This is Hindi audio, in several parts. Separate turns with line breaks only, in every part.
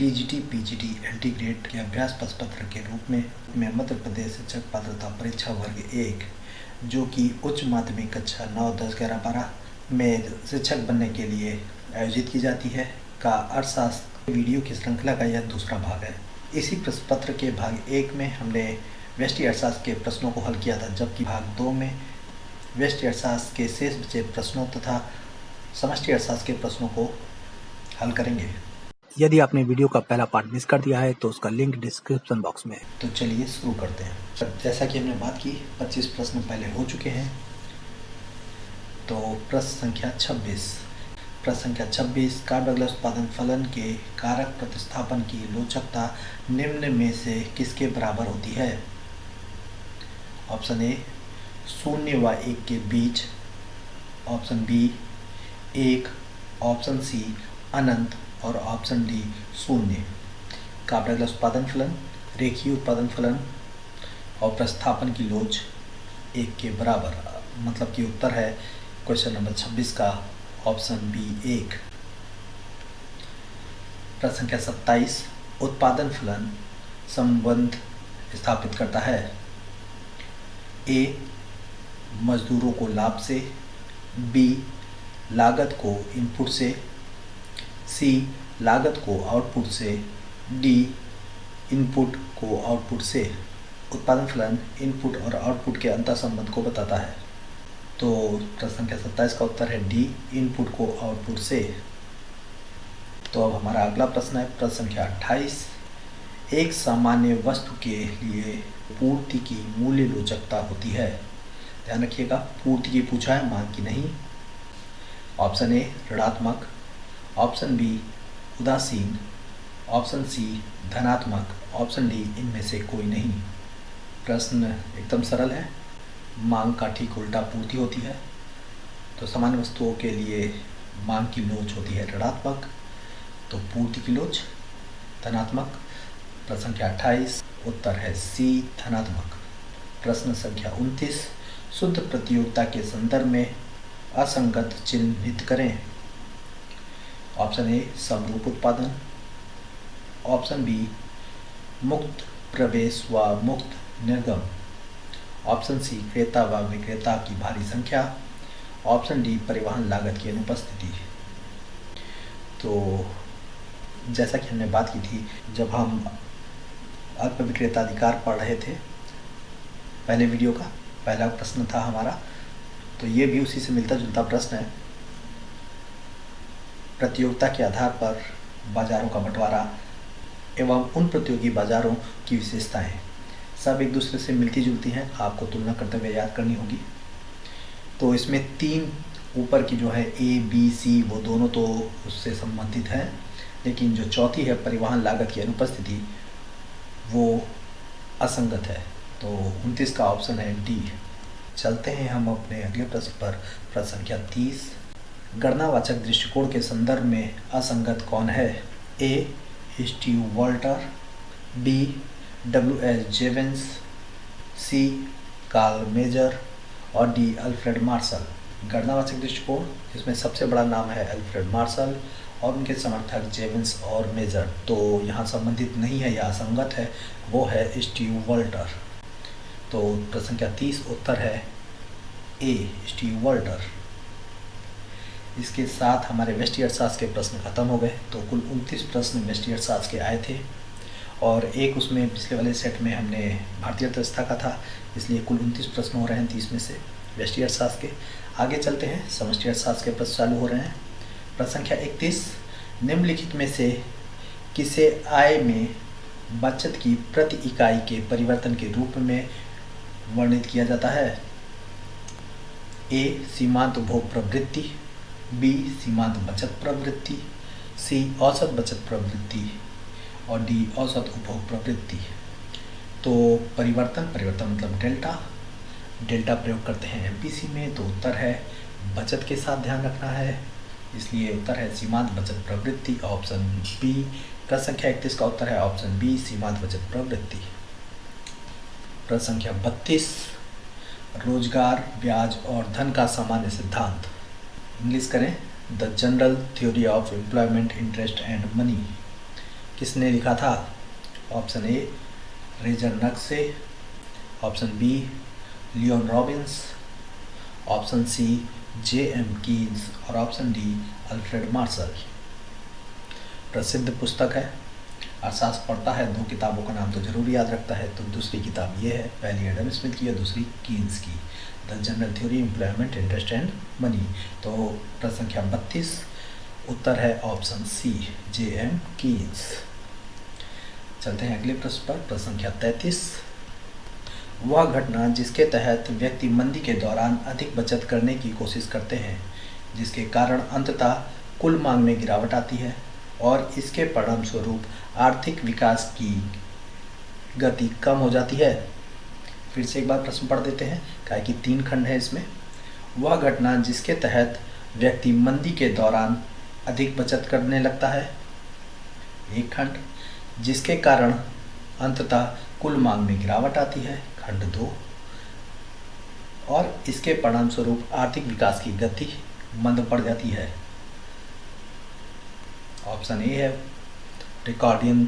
टीजीटी पीजीटी एलटी ग्रेड के अभ्यास प्रश्न के रूप में मध्य प्रदेश शिक्षक पात्रता परीक्षा वर्ग 1 जो कि उच्च माध्यमिक कक्षा 9, 10, 11, 12 में शिक्षक बनने के लिए आयोजित की जाती है का अर्थशास्त्र वीडियो की श्रृंखला का यह दूसरा भाग है। इसी प्रश्न पत्र के भाग 1 में हमने व्यष्टि अर्थशास्त्र के प्रश्नों को हल किया था, जबकि भाग 2 में व्यष्टि अर्थशास्त्र के शेष बचे प्रश्नों तथा समष्टि अर्थशास्त्र के प्रश्नों को हल करेंगे। यदि आपने वीडियो का पहला पार्ट मिस कर दिया है तो उसका लिंक डिस्क्रिप्शन बॉक्स में है। तो चलिए शुरू करते हैं। जैसा कि हमने बात की 25 प्रश्न पहले हो चुके हैं। तो प्रश्न संख्या 26 कार्ब डगलस उत्पादन फलन के कारक प्रतिस्थापन की लोचकता निम्न में से किसके बराबर होती है? ऑप्शन ए 0 व 1 के बीच, ऑप्शन बी 1, ऑप्शन सी अनंत और ऑप्शन डी 0। कार्ब डगलस उत्पादन फलन, रेखीय उत्पादन फलन और प्रतिस्थापन की लोच 1 के बराबर, मतलब कि उत्तर है क्वेश्चन नंबर 26 का ऑप्शन बी 1। प्रश्न संख्या 27 उत्पादन फलन संबंध स्थापित करता है। ए मजदूरों को लाभ से, बी लागत को इनपुट से, सी लागत को आउटपुट से, डी इनपुट को आउटपुट से। उत्पादन फलन इनपुट और आउटपुट के अंतर संबंध को बताता है। तो प्रश्न संख्या 27 का उत्तर है डी, इनपुट को आउटपुट से। तो अब हमारा अगला प्रश्न है प्रश्न संख्या 28। एक सामान्य वस्तु के लिए पूर्ति की मूल्य लोचकता होती है। ध्यान रखिएगा, पूर्ति की पूछा है, मांग की नहीं। ऑप्शन ए ऋणात्मक, ऑप्शन बी उदासीन, ऑप्शन सी धनात्मक, ऑप्शन डी इनमें से कोई नहीं। प्रश्न एकदम सरल है, मांग का ठीक उल्टा पूर्ति होती है। तो सामान्य वस्तुओं के लिए मांग की लोच होती है ऋणात्मक, तो पूर्ति की लोच धनात्मक। प्रश्न संख्या 28 उत्तर है सी धनात्मक। प्रश्न संख्या 29 शुद्ध प्रतियोगिता के संदर्भ में असंगत चिन्हित करें। ऑप्शन ए समरूप उत्पादन, ऑप्शन बी मुक्त प्रवेश व मुक्त निर्गम, ऑप्शन सी क्रेता व विक्रेता की भारी संख्या, ऑप्शन डी परिवहन लागत की अनुपस्थिति। तो जैसा कि हमने बात की थी जब हम अल्प विक्रेता अधिकार पढ़ रहे थे, पहले वीडियो का पहला प्रश्न था हमारा, तो ये भी उसी से मिलता जुलता प्रश्न है। प्रतियोगिता के आधार पर बाजारों का बंटवारा एवं उन प्रतियोगी बाजारों की विशेषताएं सब एक दूसरे से मिलती जुलती हैं, आपको तुलना करते हुए याद करनी होगी। तो इसमें 3 ऊपर की जो है ए बी सी वो दोनों तो उससे संबंधित हैं, लेकिन जो चौथी है परिवहन लागत की अनुपस्थिति वो असंगत है। तो 29 का ऑप्शन है डी। चलते हैं हम अपने अगले प्रश्न पर। प्रश्न संख्या 30 गणनावाचक दृष्टिकोण के संदर्भ में असंगत कौन है? ए स्टीव वॉल्टर, बी डब्ल्यू.एस. जेवेंस, सी कार्ल मेजर और डी अल्फ्रेड मार्शल। गणनावाचक दृष्टिकोण जिसमें सबसे बड़ा नाम है अल्फ्रेड मार्शल और उनके समर्थक जेवेंस और मेजर, तो यहाँ संबंधित नहीं है या असंगत है, वो है स्टीव वॉल्टर। तो प्रश्न संख्या 30 उत्तर है ए स्टीव वॉल्टर। इसके साथ हमारे व्यष्टि अर्थशास्त्र के प्रश्न खत्म हो गए। तो कुल 29 प्रश्न व्यष्टि अर्थशास्त्र के आए थे और एक उसमें पिछले वाले सेट में हमने भारतीय अर्थव्यवस्था का था, इसलिए कुल 29 प्रश्न हो रहे हैं 30 में से व्यष्टि अर्थशास्त्र के। आगे चलते हैं, समष्टि अर्थशास्त्र के प्रश्न चालू हो रहे हैं। प्रश्न संख्या 31 निम्नलिखित में से किसे आय में बचत की प्रति इकाई के परिवर्तन के रूप में वर्णित किया जाता है? ए सीमांत उपभोग प्रवृत्ति, बी सीमांत बचत प्रवृत्ति, सी औसत बचत प्रवृत्ति और डी औसत उपभोग प्रवृत्ति। तो परिवर्तन मतलब डेल्टा प्रयोग करते हैं एमपीसी में, तो उत्तर है बचत के साथ ध्यान रखना है, इसलिए उत्तर है सीमांत बचत प्रवृत्ति, ऑप्शन बी। प्रश्न संख्या 31 का उत्तर है ऑप्शन बी सीमांत बचत प्रवृत्ति। प्रश्न संख्या 32 रोजगार, ब्याज और धन का सामान्य सिद्धांत। इंग्लिश करें the general theory of employment, interest and money. किसने लिखा था? Option A Ragnar Nurkse, option B Lionel Robbins, option C J.M. Keynes और ऑप्शन डी अल्फ्रेड मार्शल। प्रसिद्ध पुस्तक है। अरसास पढ़ता है, दो किताबों का नाम तो जरूर याद रखता है। तो दूसरी किताब ये है, पहली एडम स्मिथ की और दूसरी कीन्स की, the general theory employment interest and money. तो प्रश्न संख्या 32 उत्तर है ऑप्शन सी J.M. कीन्स। चलते हैं अगले प्रश्न पर। प्रश्न संख्या 33, वह घटना जिसके तहत व्यक्ति मंदी के दौरान अधिक बचत करने की कोशिश करते हैं, जिसके कारण अंततः कुल मांग में गिरावट आती है और इसके परिणाम स्वरूप आर्थिक विकास की गति कम हो जाती है। फिर से एक बार प्रश्न पढ़ देते हैं, काहे कि 3 खंड है इसमें। वह घटना जिसके तहत व्यक्ति मंदी के दौरान अधिक बचत करने लगता है, एक खंड। जिसके कारण अंततः कुल मांग में गिरावट आती है, खंड 2। और इसके परिणाम स्वरूप आर्थिक विकास की गति मंद पड़ जाती है। ऑप्शन ए है रिकॉर्डियन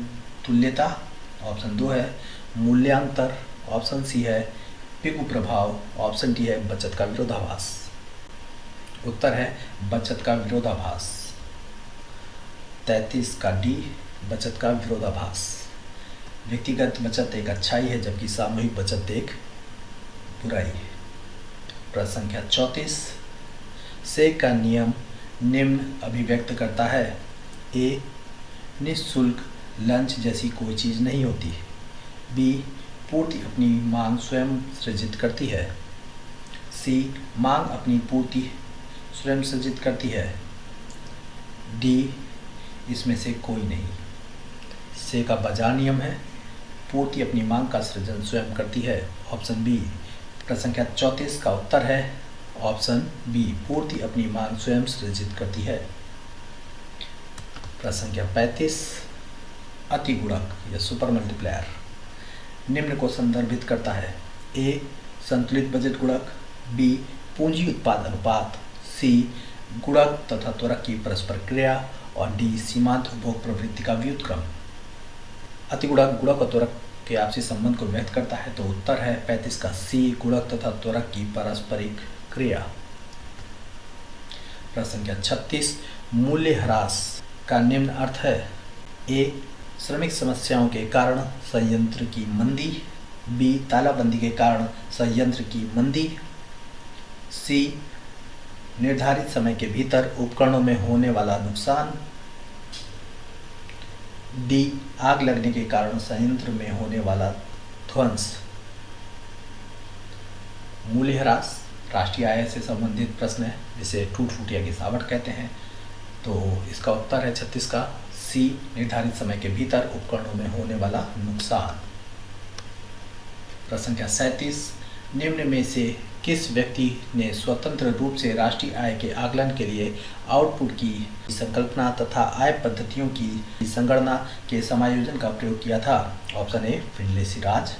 तुल्यता, ऑप्शन 2 है मूल्यांतर, ऑप्शन सी है पिगू प्रभाव, ऑप्शन डी है बचत का विरोधाभास। उत्तर है बचत का विरोधाभास। 33 का डी, बचत का विरोधाभास। व्यक्तिगत बचत एक अच्छाई है, जबकि सामूहिक बचत एक बुराई है। प्रश्न संख्या 34, से का नियम निम्न अभिव्यक्त करता है। ए निःशुल्क लंच जैसी कोई चीज़ नहीं होती। बी पूर्ति अपनी मांग स्वयं सृजित करती है। सी मांग अपनी पूर्ति स्वयं सृजित करती है। डी इसमें से कोई नहीं। से का बाजार नियम है, पूर्ति अपनी मांग का सृजन स्वयं करती है, ऑप्शन बी। प्रश्न संख्या 34 का उत्तर है ऑप्शन बी, पूर्ति अपनी मांग स्वयं सृजित करती है। प्रश्न संख्या 35, अति गुणक या सुपर मल्टीप्लायर निम्न को संदर्भित करता है। ए संतुलित बजट गुणक, बी पूंजी उत्पाद अनुपात, सी गुणक तथा त्वरक की परस्पर क्रिया और डी सीमांत उपभोग प्रवृत्ति का व्युत्क्रम। अति गुणक गुणक और त्वरक के आपसी संबंध को व्यक्त करता है, तो उत्तर है 35 का सी, गुणक तथा त्वरक की पारस्परिक क्रिया। प्रश्न संख्या 36, मूल्य ह्रास का निम्न अर्थ है। ए श्रमिक समस्याओं के कारण संयंत्र की मंदी, बी तालाबंदी के कारण संयंत्र की मंदी, सी निर्धारित समय के भीतर उपकरणों में होने वाला नुकसान, डी आग लगने के कारण संयंत्र में होने वाला ध्वंस। मूल्यह्रास राष्ट्रीय आय से संबंधित प्रश्न है, जिसे टूट फूट या गिरावट कहते हैं। तो इसका उत्तर है 36 का सी, निर्धारित समय के भीतर उपकरणों में होने वाला नुकसान। प्रश्न संख्या 37, निम्न में से किस व्यक्ति ने स्वतंत्र रूप से राष्ट्रीय आय के आकलन के लिए आउटपुट की संकल्पना तथा आय पद्धतियों की संगणना के समायोजन का प्रयोग किया था? Option A Findlay Shirras,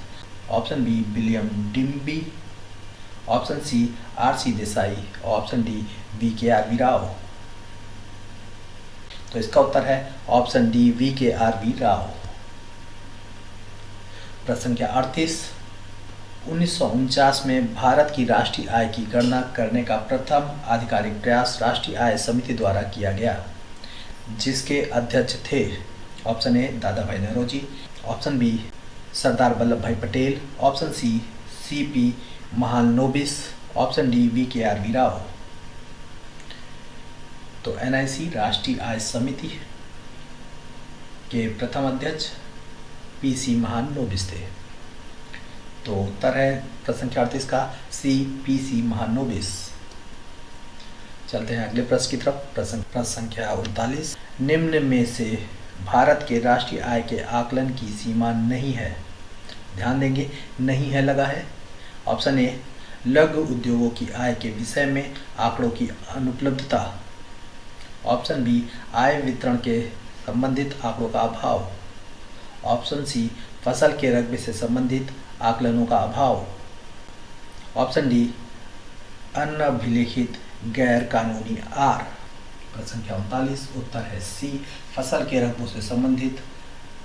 option B William Digby, option C R.C. Desai, option D V.K.R.V. Rao. तो इसका उत्तर है ऑप्शन डी V.K.R.V. राव। प्रश्न संख्या 38, 1949 में भारत की राष्ट्रीय आय की गणना करने का प्रथम आधिकारिक प्रयास राष्ट्रीय आय समिति द्वारा किया गया, जिसके अध्यक्ष थे? Option A Dadabhai Naoroji, option B Sardar Vallabhbhai Patel, option C C.P. Mahalanobis, option D V.K.R.V. Rao. तो NIC राष्ट्रीय आय समिति के प्रथम अध्यक्ष P.C. महालनोबिस थे। तो उत्तर है प्रश्न संख्या 38 का P.C. महालनोबिस। चलते हैं अगले प्रश्न की तरफ। प्रश्न संख्या 39, निम्न में से भारत के राष्ट्रीय आय के आकलन की सीमा नहीं है। ध्यान देंगे, नहीं है लगा है। ऑप्शन ए लघु उद्योगों की आय के विषय में आंकड़ों की अनुपलब्धता, ऑप्शन बी आय वितरण के संबंधित आंकड़ों का अभाव, ऑप्शन सी फसल के रकबे से संबंधित आकलनों का अभाव, ऑप्शन डी अनभिलिखित गैर कानूनी आर। प्रश्न संख्या 39 उत्तर है सी, फसल के रकबों से संबंधित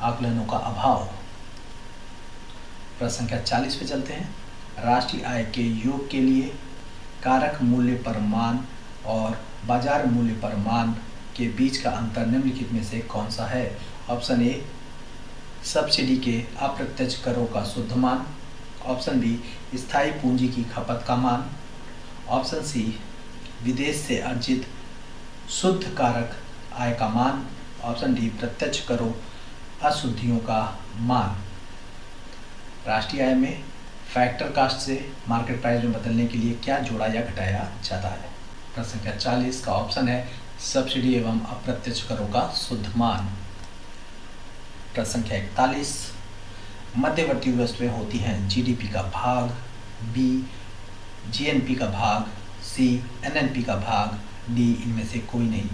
आकलनों का अभाव। प्रश्न संख्या 40 पे चलते हैं। राष्ट्रीय आय के योग के लिए कारक मूल्य पर मान और बाजार मूल्य पर मान के बीच का अंतर निम्नलिखित में से कौन सा है? ऑप्शन ए सब्सिडी के अप्रत्यक्ष करों का शुद्ध मान, ऑप्शन बी स्थायी पूंजी की खपत का मान, ऑप्शन सी विदेश से अर्जित शुद्ध कारक आय का मान, ऑप्शन डी प्रत्यक्ष करों अशुद्धियों का मान। राष्ट्रीय आय में फैक्टर कास्ट से मार्केट प्राइस में बदलने के लिए क्या जोड़ा या घटाया जाता है? प्रश्न संख्या 40 का ऑप्शन है सब्सिडी एवं अप्रत्यक्ष करों का शुद्ध मान। प्रश्न संख्या 41 मध्यवर्ती वस्तुएं होती हैं जीडीपी का भाग, बी जीएनपी का भाग, सी एनएनपी का भाग, डी इनमें से कोई नहीं।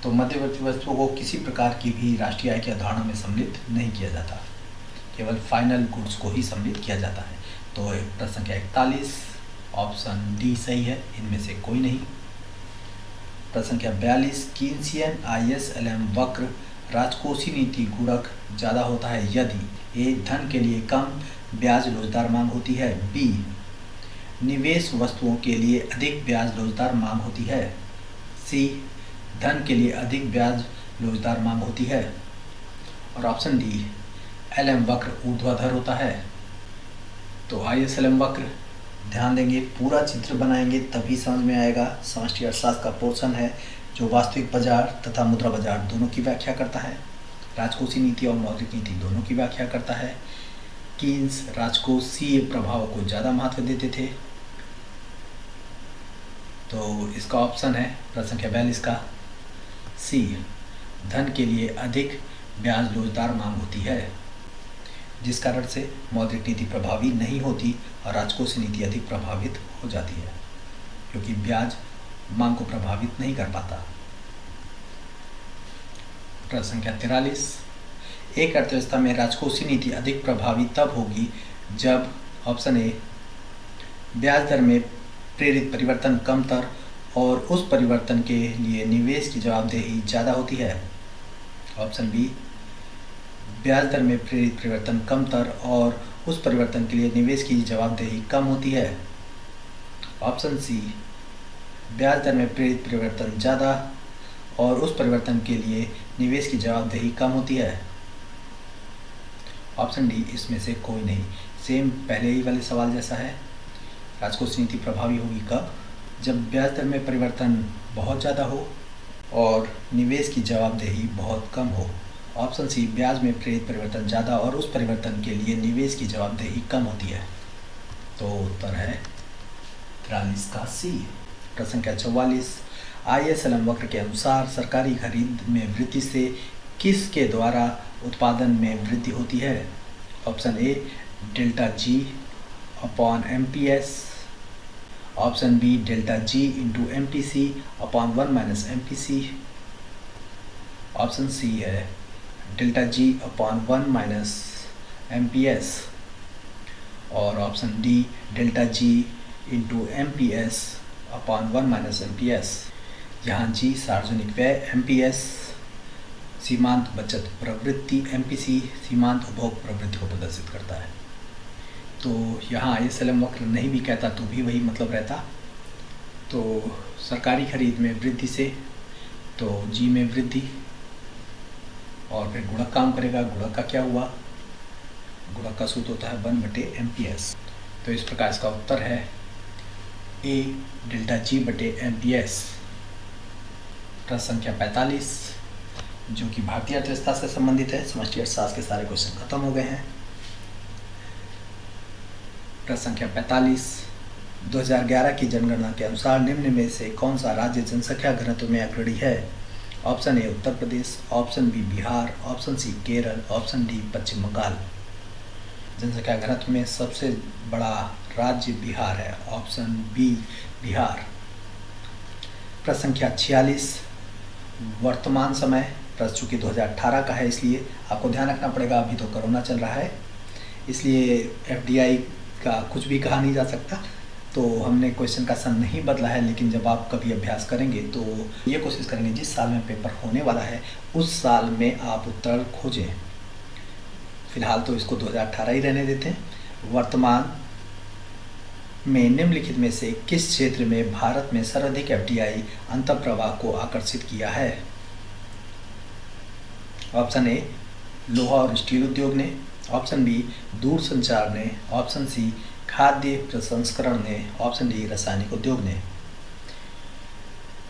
तो मध्यवर्ती वस्तुओं को किसी प्रकार की भी राष्ट्रीय आय की अवधारणा में सम्मिलित नहीं किया जाता, केवल फाइनल गुड्स को ही सम्मिलित किया जाता है। तो प्रश्न संख्या 41 ऑप्शन डी सही है, इनमें से कोई नहीं। प्रश्न संख्या 42 कीन्सियन आईएसएलएम वक्र राजकोषीय नीति गुणक ज़्यादा होता है यदि ए धन के लिए कम ब्याज लोचदार मांग होती है, बी निवेश वस्तुओं के लिए अधिक ब्याज लोचदार मांग होती है, सी धन के लिए अधिक ब्याज लोचदार मांग होती है, और ऑप्शन डी एलएम वक्र ऊर्ध्वाधर होता है। तो आईएसएलएम वक्र ध्यान देंगे, पूरा चित्र बनाएंगे तभी समझ में आएगा। समष्टि अर्थशास्त्र का पोर्शन है जो वास्तविक बाजार तथा मुद्रा बाजार दोनों की व्याख्या करता है, राजकोषीय नीति और मौद्रिक नीति दोनों की व्याख्या करता है। कीन्स राजकोषीय प्रभाव को ज़्यादा महत्व देते थे। तो इसका ऑप्शन है प्रश्न संख्या 42 का सी धन के लिए अधिक ब्याज लोचदार मांग होती है, जिस कारण से मौद्रिक नीति प्रभावी नहीं होती और राजकोषीय नीति अधिक प्रभावित हो जाती है, क्योंकि ब्याज मांग को प्रभावित नहीं कर पाता। प्रश्न संख्या 43 एक अर्थव्यवस्था में राजकोषीय नीति अधिक प्रभावी तब होगी जब ऑप्शन ए ब्याज दर में प्रेरित परिवर्तन कमतर और उस परिवर्तन के लिए निवेश की जवाबदेही ज़्यादा होती है, ऑप्शन बी ब्याज दर में प्रेरित परिवर्तन कमतर और उस परिवर्तन के लिए निवेश की जवाबदेही कम होती है, ऑप्शन सी ब्याज दर में प्रेरित परिवर्तन ज़्यादा और उस परिवर्तन के लिए निवेश की जवाबदेही कम होती है, ऑप्शन डी इसमें से कोई नहीं। सेम पहले ही वाले सवाल जैसा है। राजकोषीय नीति प्रभावी होगी कब? जब ब्याज दर में परिवर्तन बहुत ज़्यादा हो और निवेश की जवाबदेही बहुत कम हो, ऑप्शन सी ब्याज में प्रेरित परिवर्तन ज़्यादा और उस परिवर्तन के लिए निवेश की जवाबदेही कम होती है। तो उत्तर है 43 का सी। प्रश्न संख्या 44 आईएसएलएम वक्र के अनुसार सरकारी खरीद में वृद्धि से किसके द्वारा उत्पादन में वृद्धि होती है? Option A delta G upon MPS, option B delta G into MPC upon 1 minus MPC, option C है delta G upon 1 minus MPS, और option D delta G into MPS upon 1 minus MPS. यहाँ जी सार्वजनिक व्यय, एमपीएस सीमांत बचत प्रवृत्ति, एमपीसी सीमांत उपभोग प्रवृत्ति को प्रदर्शित करता है। तो यहाँ आईएसएलएम वक्र नहीं भी कहता तो भी वही मतलब रहता। तो सरकारी खरीद में वृद्धि से तो जी में वृद्धि, और फिर गुणक काम करेगा। गुणक का क्या हुआ? गुणक का सूत्र होता है 1/MPS। तो इस प्रकार इसका उत्तर है ए डेल्टा जी बटे एमपीएस। प्रश्न संख्या 45 जो कि भारतीय अर्थव्यवस्था से संबंधित है। समष्टि अर्थशास्त्र के सारे क्वेश्चन खत्म हो गए हैं। प्रश्न संख्या 45 2011 की जनगणना के अनुसार निम्न में से कौन सा राज्य जनसंख्या घनत्व में अग्रणी है? Option A Uttar Pradesh, option B Bihar, option C Kerala, option D Paschim Bangal. जनसंख्या घनत्व में सबसे बड़ा राज्य बिहार है, ऑप्शन बी बिहार। प्रश्न संख्या 46 वर्तमान समय, प्रश्न चूँकि 2018 का है इसलिए आपको ध्यान रखना पड़ेगा, अभी तो कोरोना चल रहा है इसलिए एफडीआई का कुछ भी कहा नहीं जा सकता। तो हमने क्वेश्चन का सन नहीं बदला है, लेकिन जब आप कभी अभ्यास करेंगे तो ये कोशिश करेंगे जिस साल में पेपर होने वाला है उस साल में आप उत्तर खोजें। फिलहाल तो इसको 2018 ही रहने देते हैं। वर्तमान में निम्नलिखित में से किस क्षेत्र में भारत में सर्वाधिक एफडीआई अंतःप्रवाह को आकर्षित किया है? ऑप्शन ए लोहा और स्टील उद्योग ने, ऑप्शन बी दूरसंचार ने, ऑप्शन सी खाद्य प्रसंस्करण ने, ऑप्शन डी रासायनिक उद्योग ने।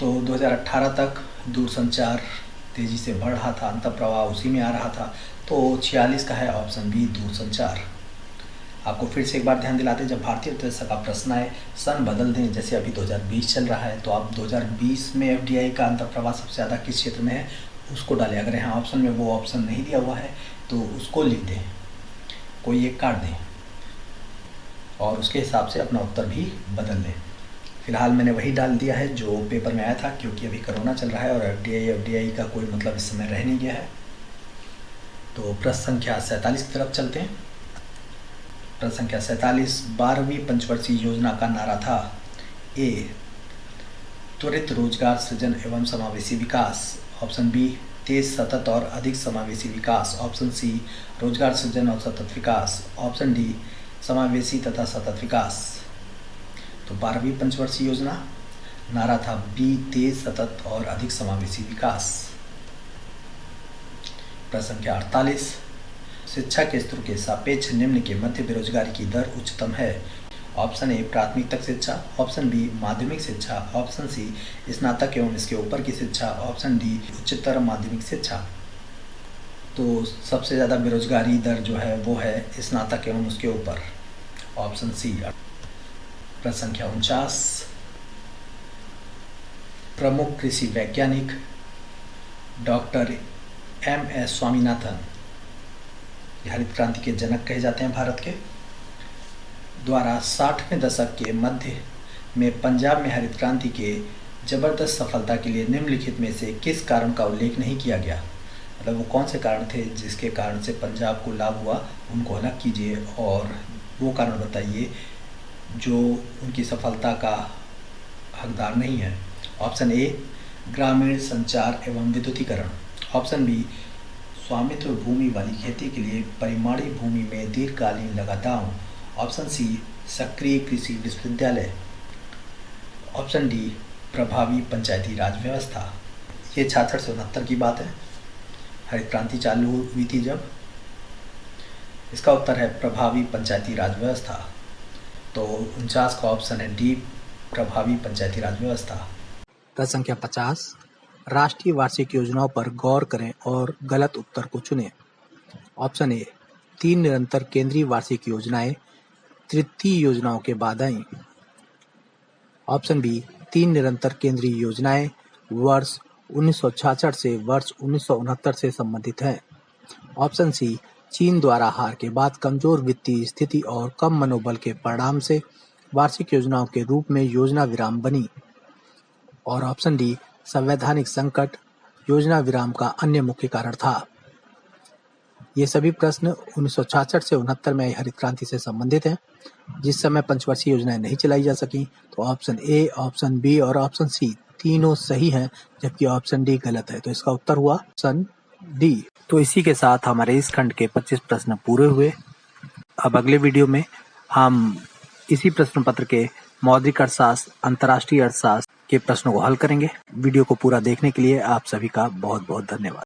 तो 2018 तक दूरसंचार तेजी से बढ़ रहा था, अंतःप्रवाह उसी में आ रहा था, तो 46 का है ऑप्शन बी दूरसंचार। आपको फिर से एक बार ध्यान दिलाते हैं, जब भारतीय अर्थव्यवस्था का प्रश्न आए सन बदल दें। जैसे अभी 2020 चल रहा है तो आप 2020 में एफडीआई का अंतःप्रवाह सबसे ज़्यादा किस क्षेत्र में है उसको डालें। अगर यहाँ ऑप्शन में वो ऑप्शन नहीं दिया हुआ है तो उसको लिख दें, कोई एक काट दें और उसके हिसाब से अपना उत्तर भी बदल लें। फिलहाल मैंने वही डाल दिया है जो पेपर में आया था, क्योंकि अभी कोरोना चल रहा है और एफडीआई का कोई मतलब इस समय रह नहीं गया है। तो प्रश्न संख्या 47 की तरफ चलते हैं। प्रश्न संख्या 47, 12वीं पंचवर्षीय योजना का नारा था ए त्वरित रोजगार सृजन एवं समावेशी विकास, ऑप्शन बी तेज सतत और अधिक समावेशी विकास, ऑप्शन सी रोजगार सृजन और सतत विकास, ऑप्शन डी समावेशी तथा सतत विकास। तो 12वीं पंचवर्षीय योजना नारा था बी तेज सतत और अधिक समावेशी विकास। प्रश्न संख्या 48, शिक्षा के स्तर के सापेक्ष निम्न के मध्य बेरोजगारी की दर उच्चतम है। ऑप्शन ए प्राथमिक तक शिक्षा, ऑप्शन बी माध्यमिक शिक्षा, ऑप्शन सी स्नातक एवं इसके ऊपर की शिक्षा, ऑप्शन डी उच्चतर माध्यमिक शिक्षा। तो सबसे ज़्यादा बेरोजगारी दर जो है वो है स्नातक एवं उसके ऊपर, ऑप्शन सी। प्रश्न संख्या 49, प्रमुख कृषि वैज्ञानिक डॉक्टर M.S. स्वामीनाथन, हरित क्रांति के जनक कहे जाते हैं भारत के, द्वारा 60वें दशक के मध्य में पंजाब में हरित क्रांति के जबरदस्त सफलता के लिए निम्नलिखित में से किस कारण का उल्लेख नहीं किया गया? मतलब वो कौन से कारण थे जिसके कारण से पंजाब को लाभ हुआ, उनको अलग कीजिए और वो कारण बताइए जो उनकी सफलता का हकदार नहीं है। ऑप्शन ए ग्रामीण संचार एवं विद्युतीकरण, ऑप्शन बी स्वामित्व भूमि वाली खेती के लिए परिमाणी भूमि में दीर्घकालीन लगातार, ऑप्शन सी सक्रिय कृषि विश्वविद्यालय, ऑप्शन डी प्रभावी पंचायती राज व्यवस्था। ये 66 से 69 की बात है, हरित क्रांति चालू हुई थी जब। इसका उत्तर है प्रभावी पंचायती राज व्यवस्था। तो 49 का ऑप्शन है डी प्रभावी पंचायती राज व्यवस्था। प्रश्न संख्या 50, राष्ट्रीय वार्षिक योजनाओं पर गौर करें और गलत उत्तर को चुनें। ऑप्शन ए 3 निरंतर केंद्रीय वार्षिक योजनाएं तृतीय योजनाओं के बाद आईं, ऑप्शन बी 3 निरंतर केंद्रीय योजनाएं वर्ष 1966 से वर्ष 1969 से संबंधित हैं, ऑप्शन सी चीन द्वारा हार के बाद कमजोर वित्तीय स्थिति और कम मनोबल के परिणाम से वार्षिक योजनाओं के रूप में योजना विराम बनी, और ऑप्शन डी संवैधानिक संकट योजना विराम का अन्य मुख्य कारण था। ये सभी प्रश्न 1966 से 69 में आई हरित क्रांति से संबंधित हैं, जिस समय पंचवर्षीय योजनाएं नहीं चलाई जा सकी। तो ऑप्शन ए, ऑप्शन बी और ऑप्शन सी तीनों सही हैं, जबकि ऑप्शन डी गलत है। तो इसका उत्तर हुआ ऑप्शन डी। तो इसी के साथ हमारे इस खंड के 25 प्रश्न पूरे हुए। अब अगले वीडियो में हम इसी प्रश्न पत्र के मौद्रिक अर्थशास्त्र, अंतर्राष्ट्रीय अर्थशास्त्र के प्रश्नों को हल करेंगे। वीडियो को पूरा देखने के लिए आप सभी का बहुत बहुत धन्यवाद।